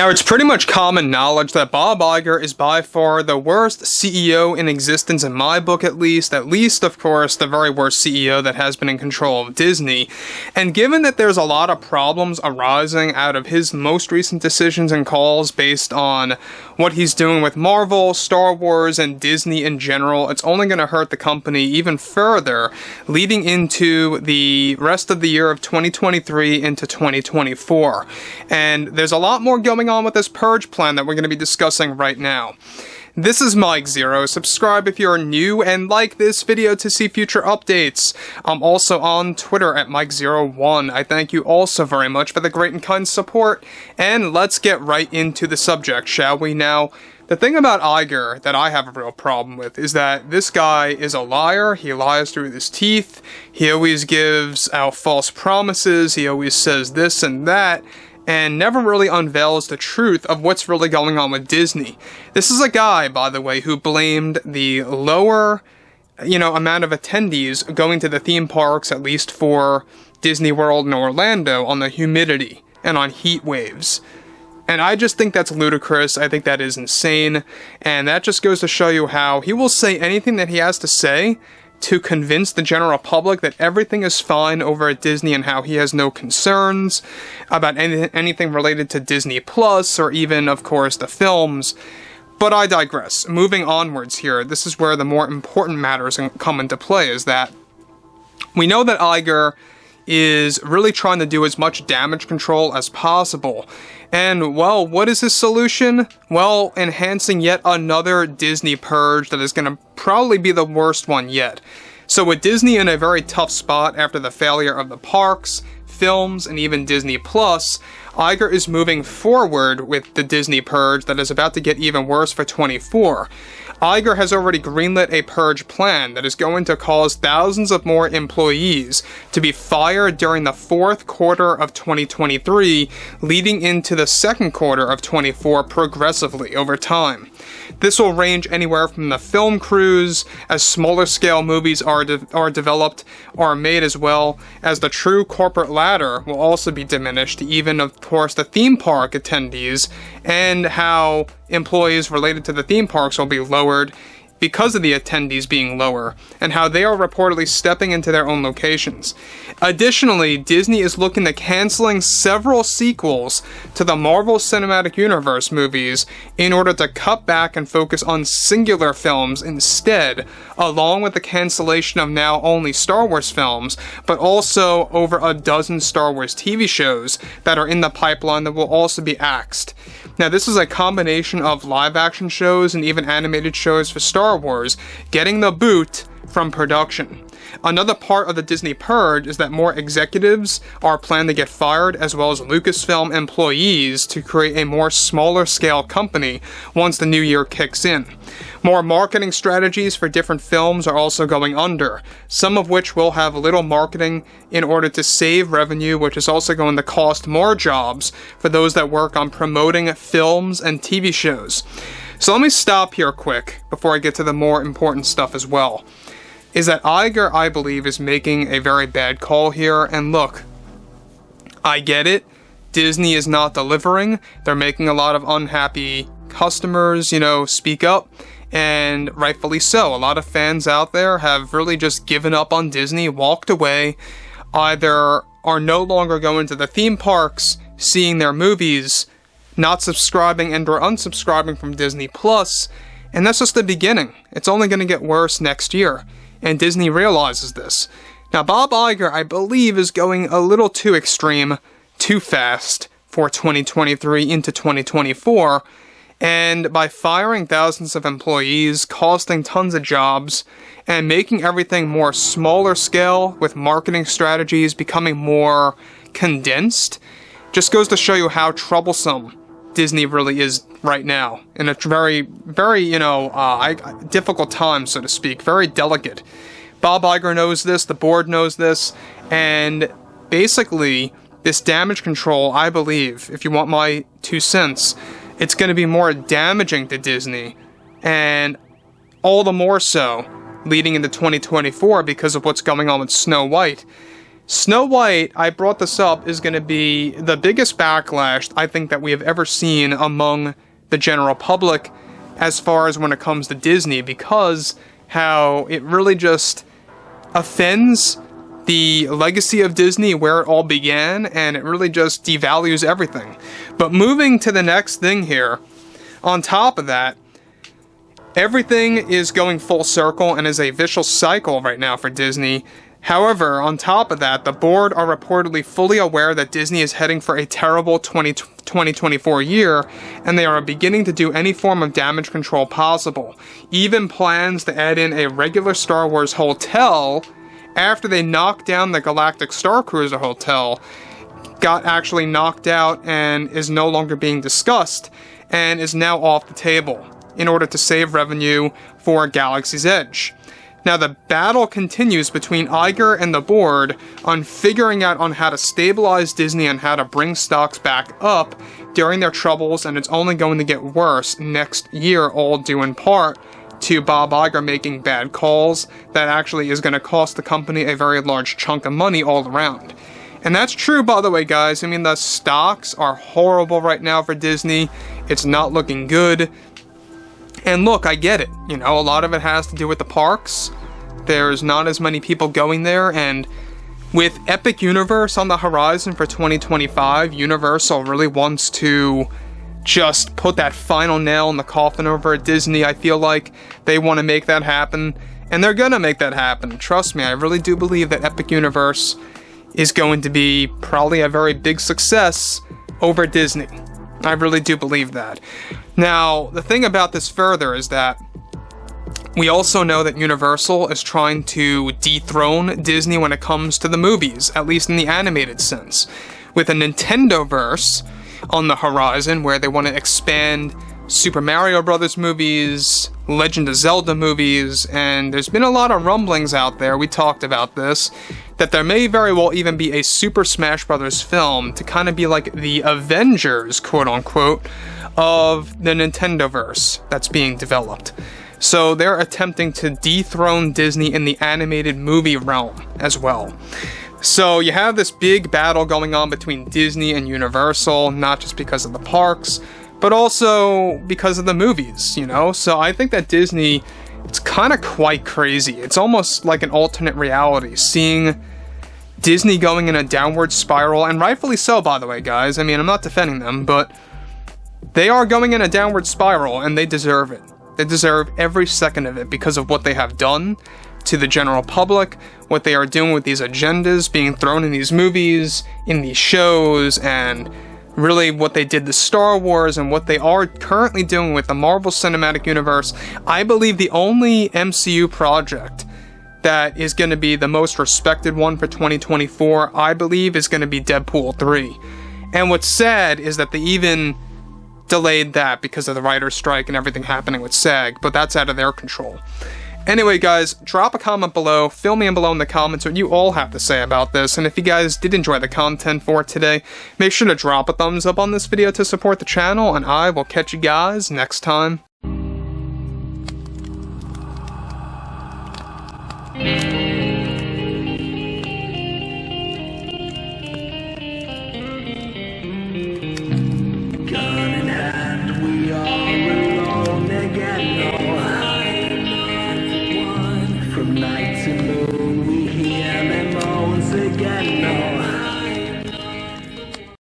Now, it's pretty much common knowledge that Bob Iger is by far the worst CEO in existence, in my book at least, of course, the very worst CEO that has been in control of Disney. And given that there's a lot of problems arising out of his most recent decisions and calls based on what he's doing with Marvel, Star Wars, and Disney in general, it's only going to hurt the company even further, leading into the rest of the year of 2023 into 2024. And there's a lot more going on with this purge plan that we're going to be discussing right now. This is Mike Zero. Subscribe if you're new and like this video to see future updates. I'm also on Twitter at Mike01. I thank you all so very much for the great and kind support, and let's get right into the subject, shall we? Now, the thing about Iger that I have a real problem with is that this guy is a liar. He lies through his teeth. He always gives out false promises. He always says this and that, and never really unveils the truth of what's really going on with Disney. This is a guy, by the way, who blamed the lower, amount of attendees going to the theme parks, at least for Disney World and Orlando, on the humidity and on heat waves. And I just think that's ludicrous. I think that is insane. And that just goes to show you how he will say anything that he has to say to convince the general public that everything is fine over at Disney and how he has no concerns about anything related to Disney Plus or even, of course, the films. But I digress. Moving onwards here, this is where the more important matters come into play, is that we know that Iger is really trying to do as much damage control as possible. And, well, what is his solution? Well, enhancing yet another Disney purge that is going to probably be the worst one yet. So with Disney in a very tough spot after the failure of the parks, films, and even Disney Plus, Iger is moving forward with the Disney purge that is about to get even worse for 24. Iger has already greenlit a purge plan that is going to cause thousands of more employees to be fired during the fourth quarter of 2023, leading into the second quarter of 24 progressively over time. This will range anywhere from the film crews, as smaller scale movies are developed or made, as well as the true corporate ladder will also be diminished, even of course the theme park attendees, and how employees related to the theme parks will be lowered because of the attendees being lower, and how they are reportedly stepping into their own locations. Additionally, Disney is looking at canceling several sequels to the Marvel Cinematic Universe movies in order to cut back and focus on singular films instead, along with the cancellation of now only Star Wars films, but also over a dozen Star Wars TV shows that are in the pipeline that will also be axed. Now, this is a combination of live-action shows and even animated shows for Star Wars getting the boot from production. Another part of the Disney purge is that more executives are planned to get fired, as well as Lucasfilm employees, to create a more smaller scale company once the new year kicks in. More marketing strategies for different films are also going under, some of which will have little marketing in order to save revenue, which is also going to cost more jobs for those that work on promoting films and TV shows. So let me stop here quick before I get to the more important stuff as well. Is that Iger, I believe, is making a very bad call here. And look, I get it. Disney is not delivering. They're making a lot of unhappy customers, speak up. And rightfully so. A lot of fans out there have really just given up on Disney, walked away, either are no longer going to the theme parks, seeing their movies, not subscribing and or unsubscribing from Disney Plus. And that's just the beginning. It's only going to get worse next year. And Disney realizes this. Now, Bob Iger, I believe, is going a little too extreme, too fast for 2023 into 2024. And by firing thousands of employees, costing tons of jobs, and making everything more smaller scale with marketing strategies becoming more condensed, just goes to show you how troublesome Disney really is right now, in a very, very, difficult time, so to speak, very delicate. Bob Iger knows this, the board knows this, and basically, this damage control, I believe, if you want my 2 cents, it's going to be more damaging to Disney, and all the more so leading into 2024 because of what's going on with Snow White. Snow White, I brought this up, is going to be the biggest backlash I think that we have ever seen among the general public as far as when it comes to Disney, because how it really just offends the legacy of Disney, where it all began, and it really just devalues everything. But moving to the next thing here, on top of that, everything is going full circle and is a vicious cycle right now for Disney. However, on top of that, the board are reportedly fully aware that Disney is heading for a terrible 2024 year, and they are beginning to do any form of damage control possible. Even plans to add in a regular Star Wars hotel after they knocked down the Galactic Star Cruiser hotel got actually knocked out and is no longer being discussed and is now off the table in order to save revenue for Galaxy's Edge. Now the battle continues between IGER and the board on figuring out on how to stabilize Disney and how to bring stocks back up during their troubles, and it's only going to get worse next year, all due in part to Bob Iger making bad calls that actually is going to cost the company a very large chunk of money all around. And that's true, by the way, guys. I mean, the stocks are horrible right now for Disney. It's not looking good. And look, I get it. You know, a lot of it has to do with the parks. There's not as many people going there, and with Epic Universe on the horizon for 2025, Universal really wants to just put that final nail in the coffin over at Disney. I feel like they want to make that happen, and they're gonna make that happen. Trust me, I really do believe that Epic Universe is going to be probably a very big success over Disney. I really do believe that. Now, the thing about this further is that we also know that Universal is trying to dethrone Disney when it comes to the movies, at least in the animated sense, with a Nintendoverse on the horizon where they want to expand Super Mario Brothers movies, Legend of Zelda movies, and there's been a lot of rumblings out there, we talked about this, that there may very well even be a Super Smash Brothers film to kind of be like the Avengers, quote-unquote, of the Nintendoverse that's being developed. So they're attempting to dethrone Disney in the animated movie realm as well. So you have this big battle going on between Disney and Universal, not just because of the parks, but also because of the movies, you know? So I think that Disney, it's kind of quite crazy. It's almost like an alternate reality, seeing Disney going in a downward spiral, and rightfully so, by the way, guys. I mean, I'm not defending them, but they are going in a downward spiral, and they deserve it. They deserve every second of it because of what they have done to the general public, what they are doing with these agendas being thrown in these movies, in these shows, and really what they did to Star Wars and what they are currently doing with the Marvel Cinematic Universe. I believe the only MCU project that is going to be the most respected one for 2024, I believe, is going to be Deadpool 3. And what's sad is that they even delayed that because of the writer's strike and everything happening with SAG, but that's out of their control. Anyway, guys, drop a comment below, fill me in below in the comments what you all have to say about this, and if you guys did enjoy the content for today, make sure to drop a thumbs up on this video to support the channel, and I will catch you guys next time.